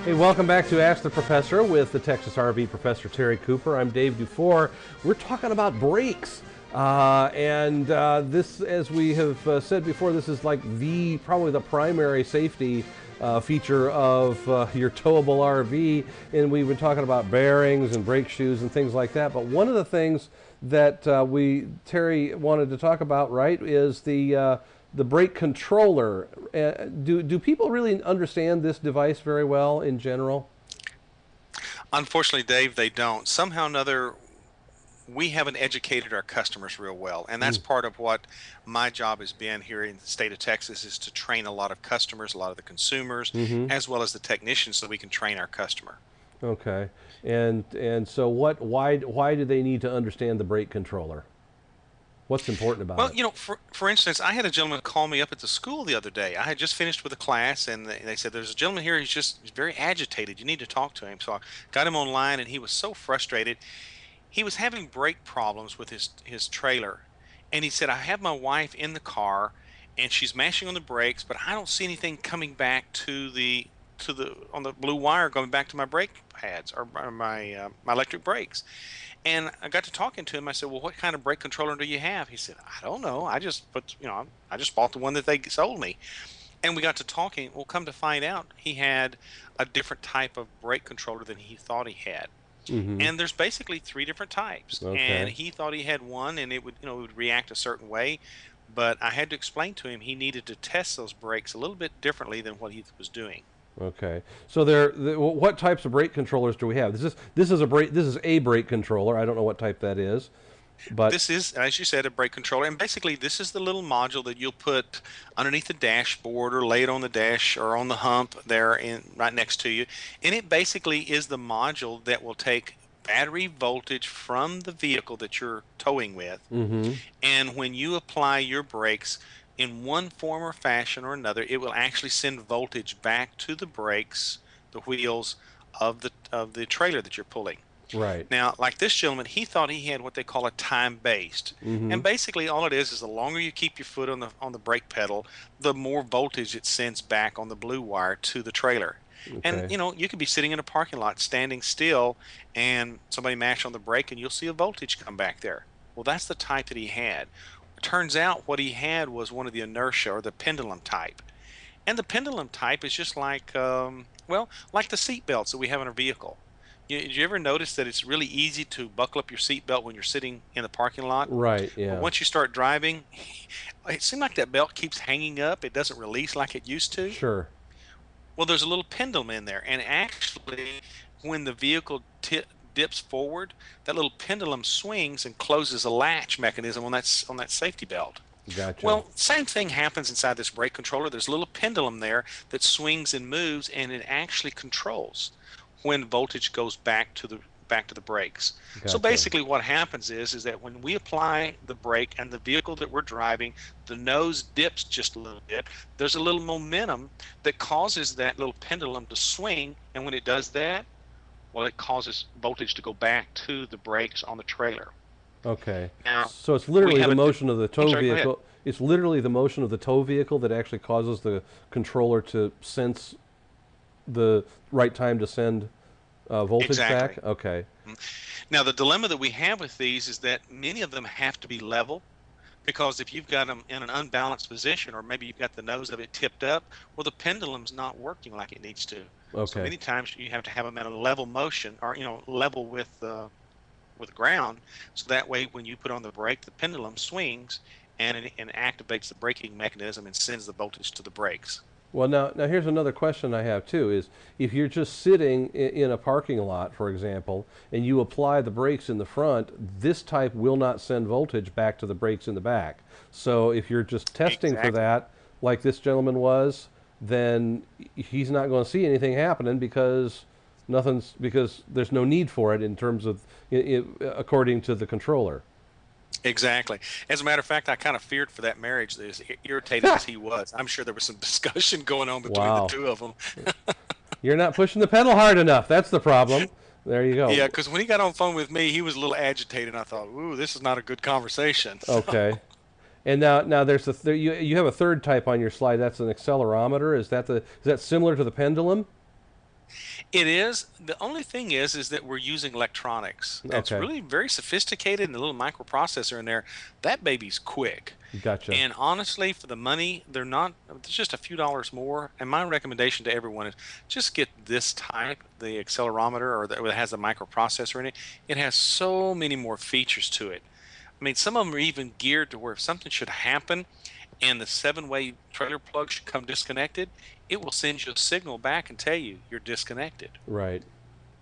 Hey, welcome back to Ask the Professor with the Texas RV Professor Terry Cooper. I'm Dave Dufour. We're talking about brakes. This, as we have said before, this is like probably the primary safety feature of your towable RV. And we've been talking about bearings and brake shoes and things like that. But one of the things that Terry wanted to talk about, right, is the brake controller. Do people really understand this device very well in general? Unfortunately, Dave, they don't. Somehow or another, we haven't educated our customers real well. And that's Mm. part of what my job has been here in the state of Texas, is to train a lot of customers, a lot of the consumers, Mm-hmm. as well as the technicians, so we can train our customer. Okay. And so why do they need to understand the brake controller? What's important about Well, it? for instance, I had a gentleman call me up at the school the other day. I had just finished with a class, and they said, "There's a gentleman here. He's very agitated. You need to talk to him." So I got him online, and he was so frustrated. He was having brake problems with his trailer, and he said, "I have my wife in the car, and she's mashing on the brakes, but I don't see anything coming back to the on the blue wire going back to my brake pads or my electric brakes." And I got to talking to him. I said, "Well, what kind of brake controller do you have?" He said, "I don't know. I just I just bought the one that they sold me." And we got to talking. Well, come to find out, he had a different type of brake controller than he thought he had. Mm-hmm. And there's basically three different types. And Okay. he thought he had one, and it would react a certain way. But I had to explain to him he needed to test those brakes a little bit differently than what he was doing. Okay. So what types of brake controllers do we have? This is a brake controller. I don't know what type that is, but This is, as you said, a brake controller, and basically this is the little module that you'll put underneath the dashboard or lay it on the dash or on the hump there right next to you. And it basically is the module that will take battery voltage from the vehicle that you're towing with, mm-hmm. and when you apply your brakes in one form or fashion or another, it will actually send voltage back to the brakes, the wheels of the trailer that you're pulling. Right. Now, like this gentleman, he thought he had what they call a time-based. Mm-hmm. And basically all it is the longer you keep your foot on the brake pedal, the more voltage it sends back on the blue wire to the trailer. And Okay. you could be sitting in a parking lot standing still, and somebody mash on the brake and you'll see a voltage come back there. Well, that's the type that he had. It turns out what he had was one of the inertia or the pendulum type. And the pendulum type is just like like the seat belts that we have in our vehicle. Did you ever notice that it's really easy to buckle up your seatbelt when you're sitting in the parking lot? Right. But Yeah. once you start driving, it seems like that belt keeps hanging up. It doesn't release like it used to. Sure. Well, there's a little pendulum in there, and actually, when the vehicle dips forward, that little pendulum swings and closes a latch mechanism on that safety belt. Gotcha. Well, same thing happens inside this brake controller. There's a little pendulum there that swings and moves, and it actually controls when voltage goes back to the brakes. So Gotcha. basically what happens is that when we apply the brake and the vehicle that we're driving, the nose dips just a little bit. There's a little momentum that causes that little pendulum to swing, and when it does that, well, it causes voltage to go back to the brakes on the trailer. Okay. Now, So it's we literally have the a motion of the I'm tow sorry, go ahead. vehicle. It's literally the motion of the tow vehicle that actually causes the controller to sense the right time to send voltage back. Exactly. Okay. Now, the dilemma that we have with these is that many of them have to be level, because if you've got them in an unbalanced position, or maybe you've got the nose of it tipped up, well, the pendulum's not working like it needs to. So Okay. many times you have to have them in a level motion, or level with the ground, so that way when you put on the brake, the pendulum swings and activates the braking mechanism and sends the voltage to the brakes. Well, now here's another question I have too: is if you're just sitting in a parking lot, for example, and you apply the brakes in the front, this type will not send voltage back to the brakes in the back. So if you're just testing for Exactly. that, like this gentleman was, then he's not going to see anything happening because there's no need for it in terms of according to the controller. Exactly. As a matter of fact, I kind of feared for that marriage. As irritated as he was, I'm sure there was some discussion going on between the Wow. two of them. You're not pushing the pedal hard enough. That's the problem. There you Yeah, go. because when he got on the phone with me, he was a little agitated. And I thought, "Ooh, this is not a good conversation." Okay. And now you have a third type on your slide. That's an accelerometer. Is that similar to the pendulum? It is. The only thing is that we're using electronics. That's Okay, really very sophisticated and a little microprocessor in there. That baby's quick. gotcha. And honestly, for the money, they're not, it's just a few dollars more. And my recommendation to everyone is just get this type, the accelerometer, or that has a microprocessor in it. It has so many more features to it. I mean, some of them are even geared to where if something should happen and the seven-way trailer plug should come disconnected, it will send you a signal back and tell you you're disconnected. Right.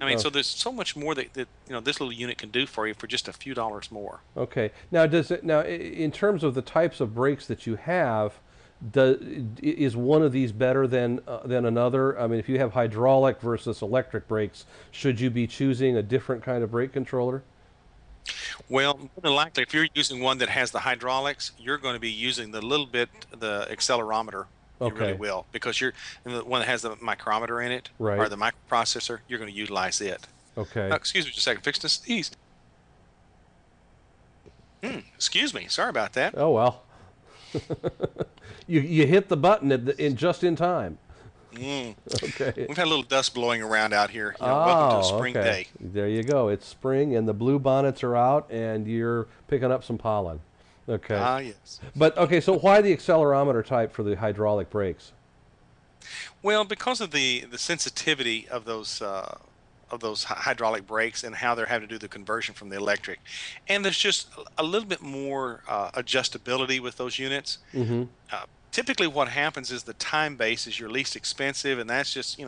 I mean, Oh, so there's so much more that this little unit can do for you for just a few dollars more. okay. Now, in terms of the types of brakes that you have, is one of these better than another? I mean, if you have hydraulic versus electric brakes, should you be choosing a different kind of brake controller? Well, more than likely, if you're using one that has the hydraulics, you're going to be using the accelerometer. You really Okay. will, because the one that has the micrometer in it, or Right. the microprocessor, you're going to utilize it. Okay. Excuse me just a second, fix this sneeze. Excuse me, sorry about that. Oh well. You hit the button just in time. Mm. Okay. We've had a little dust blowing around out here. Welcome to a Oh, spring okay. day. There you go. It's spring and the blue bonnets are out and you're picking up some pollen. Okay. Ah, yes. But okay, so why the accelerometer type for the hydraulic brakes? Well, because of the sensitivity of those hydraulic brakes and how they're having to do the conversion from the electric, and there's just a little bit more adjustability with those units. Mm-hmm. Typically, what happens is the time base is your least expensive, and that's just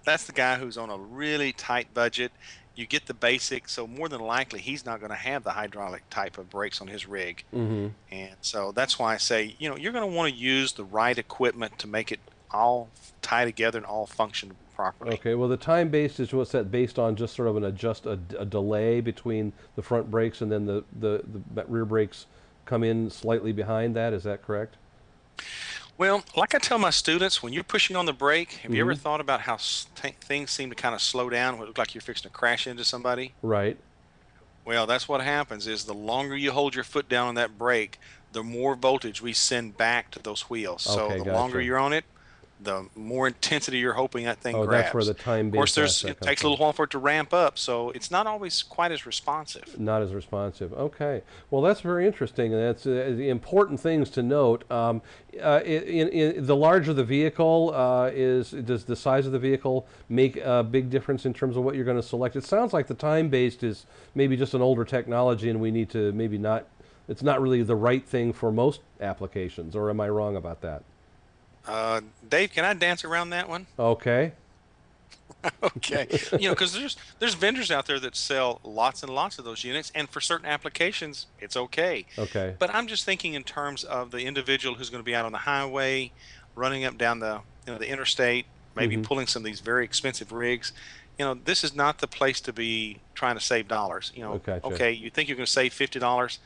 that's the guy who's on a really tight budget. You get the basic, so more than likely he's not going to have the hydraulic type of brakes on his rig. Mm-hmm. And so that's why I say, you're going to want to use the right equipment to make it all tie together and all function properly. Okay, well the time based is what's that based on just sort of a delay between the front brakes and then the rear brakes come in slightly behind that, is that correct? Well, like I tell my students, when you're pushing on the brake, have you ever Mm-hmm. thought about how things seem to kind of slow down when it looks like you're fixing to crash into somebody? Right. Well, that's what happens is the longer you hold your foot down on that brake, the more voltage we send back to those wheels. So Okay, the longer gotcha. you're on it, the more intensity you're hoping that thing Oh, that's where grabs. the time Of course, based aspect it comes takes a from. little while for it to ramp up, so it's not always quite as responsive. Not as responsive. Okay. Well, that's very interesting, and that's the important things to note. In the larger the vehicle does the size of the vehicle make a big difference in terms of what you're going to select? It sounds like the time-based is maybe just an older technology, and we need to maybe not. It's not really the right thing for most applications, or am I wrong about that? Dave, can I dance around that one? Okay. Okay. Because there's vendors out there that sell lots and lots of those units, and for certain applications, it's okay. Okay. But I'm just thinking in terms of the individual who's going to be out on the highway, running up down the interstate, maybe Mm-hmm. pulling some of these very expensive rigs. This is not the place to be trying to save dollars. Gotcha. Okay, you think you're going to save $50,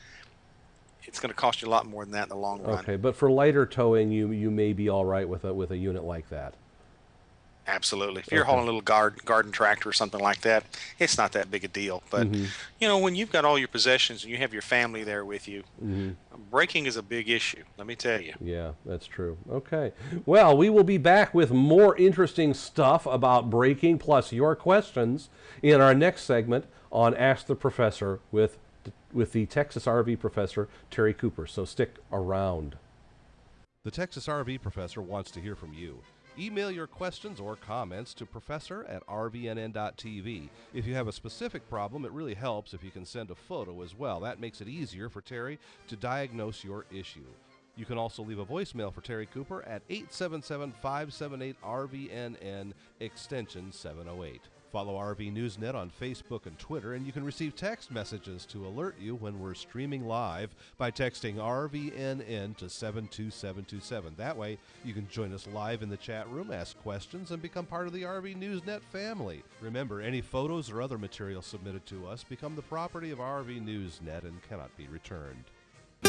it's going to cost you a lot more than that in the long run. Okay, but for lighter towing, you may be all right with a unit like that. Absolutely. If you're Okay. hauling a little garden tractor or something like that, it's not that big a deal. But Mm-hmm. when you've got all your possessions and you have your family there with you, Mm-hmm. braking is a big issue. Let me tell you. Yeah, that's true. Okay. Well, we will be back with more interesting stuff about braking plus your questions in our next segment on Ask the Professor with the Texas RV professor, Terry Cooper. So stick around. The Texas RV professor wants to hear from you. Email your questions or comments to professor@rvnn.tv. If you have a specific problem, it really helps if you can send a photo as well. That makes it easier for Terry to diagnose your issue. You can also leave a voicemail for Terry Cooper at 877-578-RVNN extension 708. Follow RV Newsnet on Facebook and Twitter, and you can receive text messages to alert you when we're streaming live by texting RVNN to 72727. That way, you can join us live in the chat room, ask questions, and become part of the RV Newsnet family. Remember, any photos or other material submitted to us become the property of RV Newsnet and cannot be returned.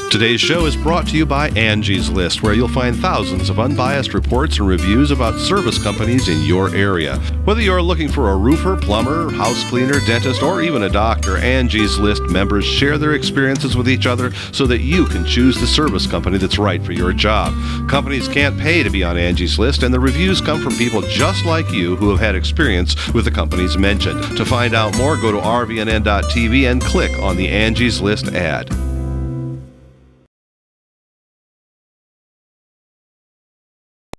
Today's show is brought to you by Angie's List, where you'll find thousands of unbiased reports and reviews about service companies in your area. Whether you're looking for a roofer, plumber, house cleaner, dentist, or even a doctor, Angie's List members share their experiences with each other so that you can choose the service company that's right for your job. Companies can't pay to be on Angie's List, and the reviews come from people just like you who have had experience with the companies mentioned. To find out more, go to rvnn.tv and click on the Angie's List ad.